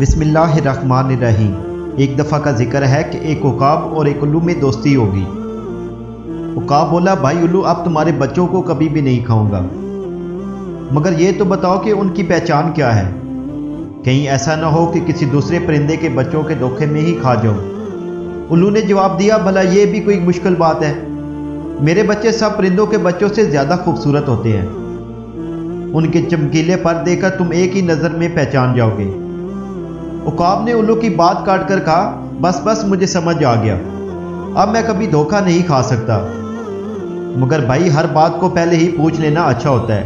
बिस्मिल्लाहिर्रहमानिर्रहीम। एक दफ़ा का जिक्र है कि एक उकाब और एक उल्लू में दोस्ती होगी। उकाब बोला, भाई उल्लू, अब तुम्हारे बच्चों को कभी भी नहीं खाऊंगा, मगर ये तो बताओ कि उनकी पहचान क्या है, कहीं ऐसा ना हो कि किसी दूसरे परिंदे के बच्चों के धोखे में ही खा जाऊं। उल्लू ने जवाब दिया, भला ये भी कोई मुश्किल बात है, मेरे बच्चे सब परिंदों के बच्चों से ज़्यादा खूबसूरत होते हैं, उनके चमकीले पर देखकर तुम एक ही नज़र में पहचान जाओगे। उकाब ने उल्लू की बात काट कर कहा, बस बस, मुझे समझ आ गया, अब मैं कभी धोखा नहीं खा सकता, मगर भाई हर बात को पहले ही पूछ लेना अच्छा होता है,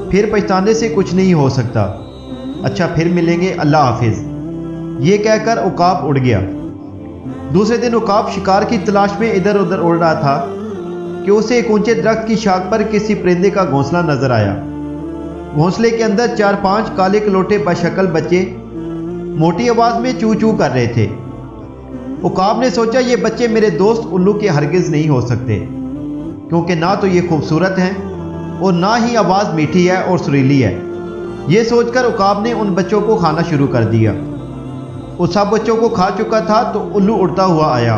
फिर पछताने से कुछ नहीं हो सकता। अच्छा, फिर मिलेंगे, अल्लाह हाफिज। ये कहकर उकाब उड़ गया। दूसरे दिन उकाब शिकार की तलाश में इधर उधर उड़ रहा था कि उसे एक ऊंचे दरख्त की शाख पर किसी परिंदे का घोंसला नजर आया। घोंसले के अंदर 4-5 काले कलोटे बशक्ल बच्चे मोटी आवाज में चू चू कर रहे थे। उकाब ने सोचा, ये बच्चे मेरे दोस्त उल्लू के हरगिज नहीं हो सकते, क्योंकि ना तो ये खूबसूरत हैं और ना ही आवाज़ मीठी है और सुरीली है। ये सोचकर उकाब ने उन बच्चों को खाना शुरू कर दिया। वो सब बच्चों को खा चुका था तो उल्लू उड़ता हुआ आया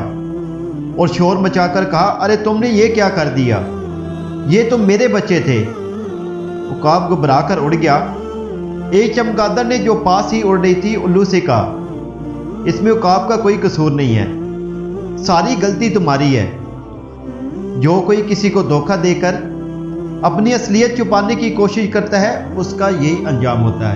और शोर मचाकर कहा, अरे तुमने ये क्या कर दिया, ये तो मेरे बच्चे थे। उकाब घबरा कर उड़ गया। एक चमगादड़ ने जो पास ही उड़ रही थी उल्लू से कहा, इसमें उकाब का कोई कसूर नहीं है, सारी गलती तुम्हारी है। जो कोई किसी को धोखा देकर अपनी असलियत छुपाने की कोशिश करता है, उसका यही अंजाम होता है।